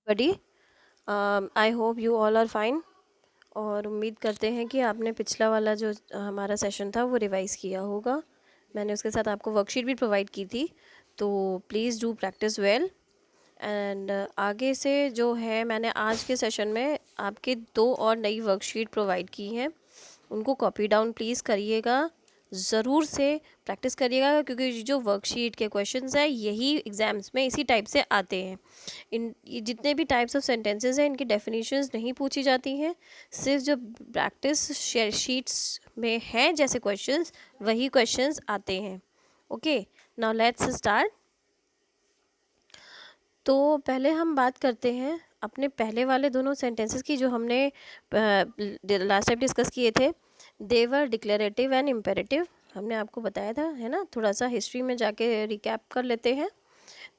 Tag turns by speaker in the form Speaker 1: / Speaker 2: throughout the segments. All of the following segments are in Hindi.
Speaker 1: Buddy I hope you all are fine. और उम्मीद करते हैं कि आपने पिछला वाला जो हमारा सेशन था वो रिवाइज़ किया होगा। मैंने उसके साथ आपको वर्कशीट भी प्रोवाइड की थी, तो please do practice well. And आगे से जो है मैंने आज के सेशन में आपके 2 और नई वर्कशीट प्रोवाइड की हैं, उनको कॉपी डाउन प्लीज़ करिएगा, ज़रूर से प्रैक्टिस करिएगा, क्योंकि जो वर्कशीट के क्वेश्चंस हैं यही एग्ज़ाम्स में इसी टाइप से आते हैं। ये जितने भी टाइप्स ऑफ सेंटेंसेस हैं इनकी डेफिनेशंस नहीं पूछी जाती हैं, सिर्फ जो प्रैक्टिस शीट्स में हैं जैसे क्वेश्चंस वही क्वेश्चंस आते हैं। Okay, now let's start. तो पहले हम बात करते हैं अपने पहले वाले दोनों सेंटेंसेस की जो हमने लास्ट टाइम डिस्कस किए थे। देवर डिक्लेरेटिव एंड इम्पेरेटिव हमने आपको बताया था, है ना। थोड़ा सा हिस्ट्री में जाके रिकैप कर लेते हैं।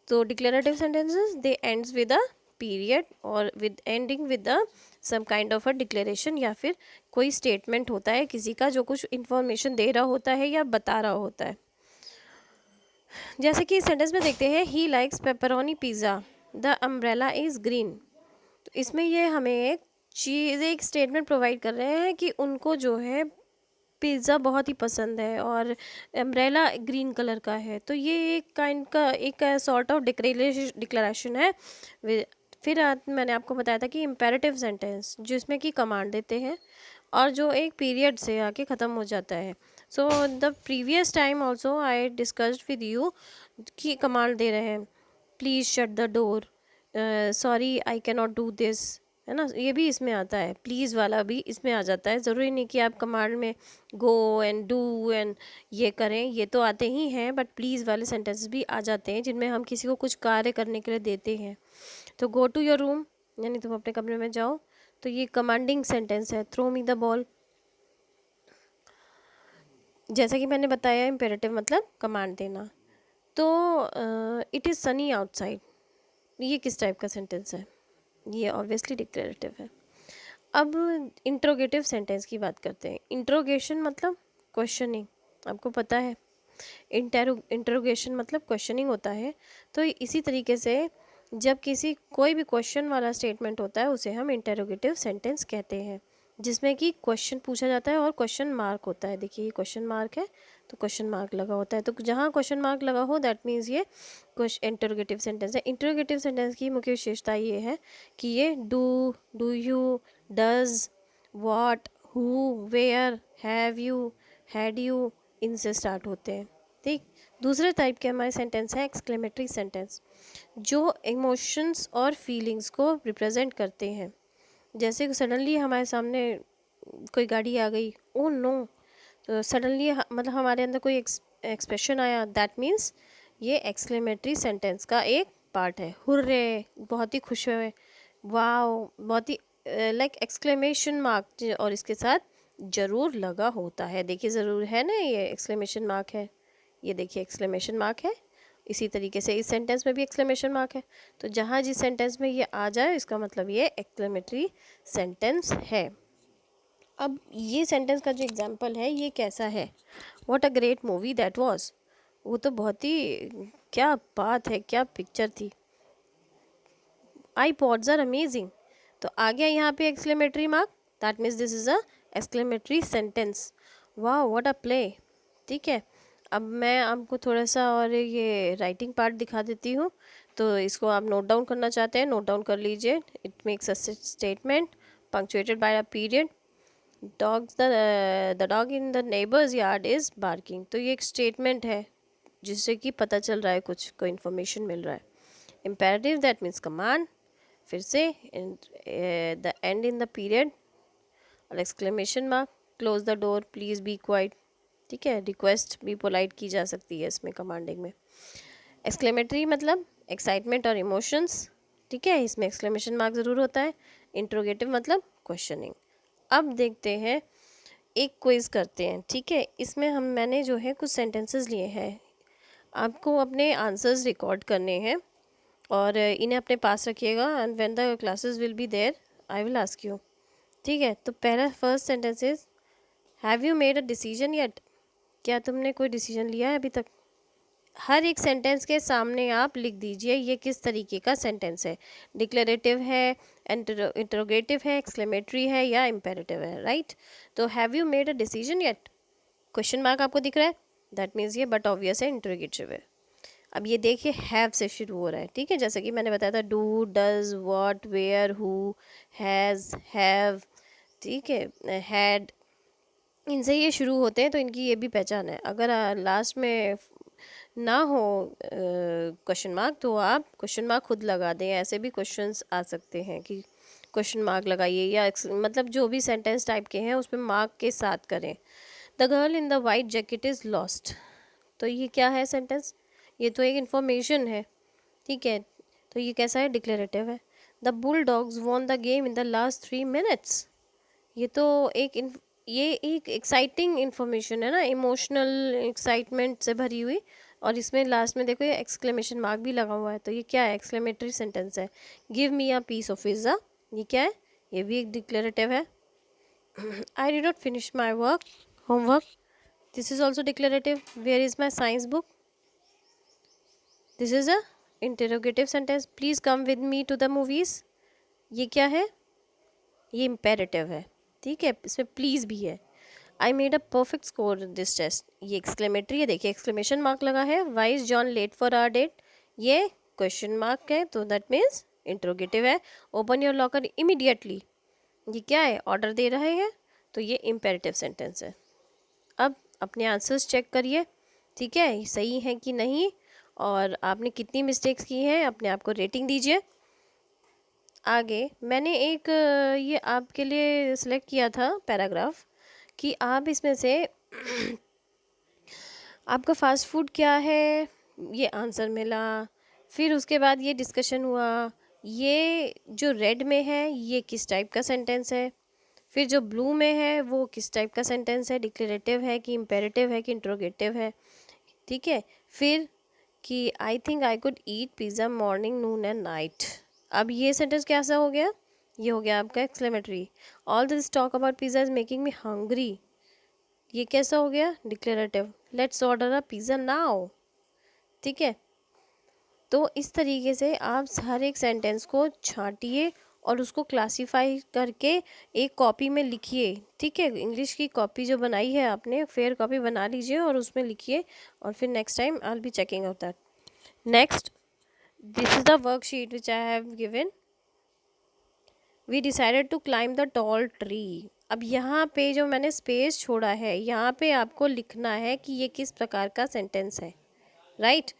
Speaker 1: तो declarative sentences they ends with a period और with ending with a some kind of a declaration, या फिर कोई स्टेटमेंट होता है किसी का जो कुछ इंफॉर्मेशन दे रहा होता है या बता रहा होता है। जैसे कि इस सेंटेंस में देखते हैं, he likes pepperoni pizza, the umbrella is green. तो इसमें ये हमें एक चीज़, एक स्टेटमेंट प्रोवाइड कर रहे हैं कि उनको जो है पिज़्ज़ा बहुत ही पसंद है और अम्ब्रेला ग्रीन कलर का है। तो ये एक काइंड का एक सॉर्ट ऑफ डिक्लेरेशन है। फिर मैंने आपको बताया था कि इम्पेरेटिव सेंटेंस जिसमें कि कमांड देते हैं और जो एक पीरियड से आके ख़त्म हो जाता है। So the previous time also I discussed with you कि कमांड दे रहे हैं, please shut the door, sorry I can not do this, है ना। ये भी इसमें आता है, प्लीज़ वाला भी इसमें आ जाता है। ज़रूरी नहीं कि आप कमांड में गो एंड डू एंड ये करें, ये तो आते ही हैं, बट प्लीज़ वाले सेंटेंसेस भी आ जाते हैं जिनमें हम किसी को कुछ कार्य करने के लिए देते हैं। तो गो टू योर रूम यानी तुम अपने कमरे में जाओ, तो ये कमांडिंग सेंटेंस है। थ्रो मी द बॉल, जैसा कि मैंने बताया इम्पेरेटिव मतलब कमांड देना। तो इट इज़ सनी आउटसाइड, ये किस टाइप का सेंटेंस है? ये ऑब्वियसली डिक्लेरेटिव है। अब इंट्रोगेटिव सेंटेंस की बात करते हैं। इंट्रोगेशन मतलब क्वेश्चनिंग, आपको पता है। इंट्रोगेशन मतलब क्वेश्चनिंग होता है। तो इसी तरीके से जब किसी कोई भी क्वेश्चन वाला स्टेटमेंट होता है उसे हम इंटेरोगेटिव सेंटेंस कहते हैं, जिसमें कि क्वेश्चन पूछा जाता है और क्वेश्चन मार्क होता है। देखिए ये क्वेश्चन मार्क है, तो क्वेश्चन मार्क लगा होता है। तो जहाँ क्वेश्चन मार्क लगा हो दैट मीन्स ये इंटरोगेटिव सेंटेंस है। इंटरोगेटिव सेंटेंस की मुख्य विशेषता ये है कि ये do you, does, what, who, where, have you, had you, इनसे स्टार्ट होते हैं। ठीक, दूसरे टाइप के हमारे सेंटेंस हैं एक्सक्लेमेटरी सेंटेंस, जो इमोशंस और फीलिंग्स को रिप्रेजेंट करते हैं। जैसे सडनली हमारे सामने कोई गाड़ी आ गई, ओ नो, तो सडनली मतलब हमारे अंदर कोई एक्सप्रेशन आया, दैट मीन्स ये एक्सक्लेमेटरी सेंटेंस का एक पार्ट है। हुर्रे, बहुत ही खुश हुए, वाओ, बहुत ही लाइक एक्सक्लेमेशन मार्क और इसके साथ ज़रूर लगा होता है। देखिए ज़रूर है ना, ये एक्सक्लेमेशन मार्क है, ये देखिए एक्सक्लेमेशन मार्क है। इसी तरीके से इस सेंटेंस में भी एक्सक्लेमेशन मार्क है। तो जहाँ जिस सेंटेंस में ये आ जाए इसका मतलब ये एक्सक्लेमेटरी सेंटेंस है। अब ये सेंटेंस का जो एग्जाम्पल है ये कैसा है, what a great movie that was, वो तो बहुत ही, क्या बात है, क्या पिक्चर थी। आई पॉड्स आर अमेजिंग, तो आ गया यहाँ पे exclamatory mark, that means this is a exclamatory sentence. वाह व्हाट अ प्ले। ठीक है, अब मैं आपको थोड़ा सा और ये राइटिंग पार्ट दिखा देती हूँ, तो इसको आप नोट डाउन करना चाहते हैं नोट डाउन कर लीजिए। It makes a statement punctuated by a period, the dog in the neighbours yard is barking. तो ये एक स्टेटमेंट है जिससे कि पता चल रहा है, कुछ कोई इन्फॉर्मेशन मिल रहा है। इम्पेरेटिव दैट मीन्स कमांड, फिर से the end in the period और exclamation mark, close the door, please be quiet. ठीक है, रिक्वेस्ट भी पोलाइट की जा सकती है इसमें कमांडिंग में। एक्सक्लेमेटरी मतलब एक्साइटमेंट और इमोशंस, ठीक है, इसमें एक्सक्लेमेशन मार्क ज़रूर होता है। इंट्रोगेटिव मतलब क्वेश्चनिंग। अब देखते हैं, एक क्विज़ करते हैं, ठीक है। इसमें मैंने जो है कुछ सेंटेंसेस लिए हैं, आपको अपने आंसर्स रिकॉर्ड करने हैं और इन्हें अपने पास रखिएगा, and when the classes will be there I will ask you. ठीक है, तो पहला first sentence is, have you made a decision yet, क्या तुमने कोई डिसीजन लिया है अभी तक? हर एक सेंटेंस के सामने आप लिख दीजिए ये किस तरीके का सेंटेंस है, डिक्लेरेटिव है, इंटरोगेटिव है, एक्सक्लेमेटरी है या इम्पेरेटिव है, राइट। तो have you made a decision yet, question mark आपको दिख रहा है, दैट मीन्स ये बट ऑब्वियस है, इंटरोगेटिव है। अब ये देखिए हैव से शुरू हो रहा है, ठीक है, जैसे कि मैंने बताया था do, does, what, where, who, has, have, ठीक है, हैड, इनसे ये शुरू होते हैं तो इनकी ये भी पहचान है। अगर लास्ट में ना हो क्वेश्चन मार्क तो आप क्वेश्चन मार्क खुद लगा दें, ऐसे भी क्वेश्चंस आ सकते हैं कि क्वेश्चन मार्क लगाइए या मतलब जो भी सेंटेंस टाइप के हैं उसमें मार्क के साथ करें। The girl in the white jacket is lost, तो ये क्या है सेंटेंस, ये तो एक इंफॉर्मेशन है, ठीक है, तो ये कैसा है, डिक्लेरेटिव है। The bull dogs won the game in the last 3 minutes, ये तो ये एक एक्साइटिंग इन्फॉर्मेशन है ना, इमोशनल एक्साइटमेंट से भरी हुई, और इसमें लास्ट में देखो ये एक्सक्लेमेशन मार्क भी लगा हुआ है, तो ये क्या है, एक्सक्लेमेटरी सेंटेंस है। Give me a piece of pizza, ये क्या है, ये भी एक डिक्लेरेटिव है। I did not finish my work, homework, this is also declarative. Where is my science book, this is a interrogative sentence. Please come with me to the movies, ये क्या है, ये इम्पेरेटिव है, ठीक है, इसमें प्लीज़ भी है। I made a perfect score this test, ये एक्सक्लेमेटरी है, देखिए एक्सक्लेमेशन मार्क लगा है। Why is John late for our date, ये क्वेश्चन मार्क है, तो दैट मीन्स इंट्रोगेटिव है। ओपन योर लॉकर इमीडिएटली, ये क्या है, ऑर्डर दे रहे हैं, तो ये इम्पेरेटिव सेंटेंस है। अब अपने आंसर्स चेक करिए, ठीक है, सही है कि नहीं, और आपने कितनी मिस्टेक्स की हैं, अपने आप को रेटिंग दीजिए। आगे मैंने एक ये आपके लिए सिलेक्ट किया था पैराग्राफ कि आप इसमें से आपका फास्ट फूड क्या है, ये आंसर मिला, फिर उसके बाद ये डिस्कशन हुआ, ये जो रेड में है ये किस टाइप का सेंटेंस है, फिर जो ब्लू में है वो किस टाइप का सेंटेंस है, डिक्लेरेटिव है कि इम्पेरेटिव है कि इंट्रोगेटिव है, ठीक है। फिर कि I think I could eat pizza morning, Noon and night, अब ये सेंटेंस कैसा हो गया, ये हो गया आपका exclamatory. All this talk about pizza is making me hungry, ये कैसा हो गया, declarative. Let's order a pizza now, ठीक है। तो इस तरीके से आप हर एक सेंटेंस को छांटिए और उसको क्लासीफाई करके एक कॉपी में लिखिए, ठीक है, इंग्लिश की कॉपी जो बनाई है आपने, फेयर कॉपी बना लीजिए और उसमें लिखिए, और फिर next time I will be checking out that. Next, this is the worksheet which I have given. We decided to climb the tall tree, अब यहाँ पे जो मैंने स्पेस छोड़ा है यहाँ पे आपको लिखना है कि ये किस प्रकार का सेंटेंस है, right.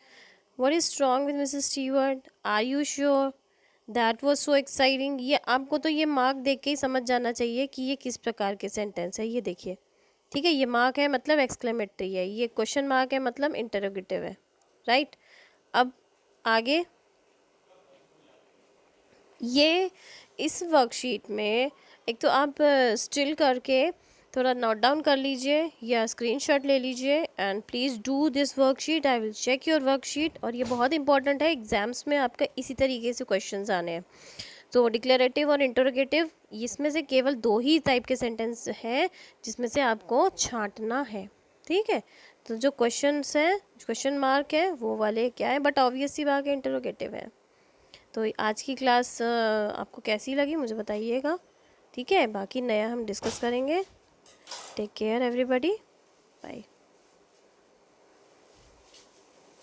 Speaker 1: What is wrong with Mrs. Stewart? Are you sure? That was so exciting. ये आपको तो ये मार्क देख के ही समझ जाना चाहिए कि ये किस प्रकार के सेंटेंस है, ये देखिए, ठीक है, ये मार्क है मतलब एक्सक्लेमेटरी है, ये क्वेश्चन मार्क है मतलब इंटरोगेटिव है, राइट। अब आगे ये इस वर्कशीट में एक तो आप स्टिल करके थोड़ा नोट डाउन कर लीजिए या स्क्रीनशॉट ले लीजिए, and please do this worksheet, I will check your worksheet, और ये बहुत इंपॉर्टेंट है, एग्जाम्स में आपका इसी तरीके से क्वेश्चंस आने हैं। तो डिक्लेरेटिव और इंटरोगेटिव, इसमें से केवल 2 ही टाइप के सेंटेंस हैं जिसमें से आपको छांटना है, ठीक है। तो जो क्वेश्चंस हैं, क्वेश्चन मार्क है, वो वाले क्या है, बट ऑब्वियस सी बात है इंटरोगेटिव है। तो आज की क्लास आपको कैसी लगी मुझे बताइएगा, ठीक है, बाकी नया हम डिस्कस करेंगे। Take care everybody, bye.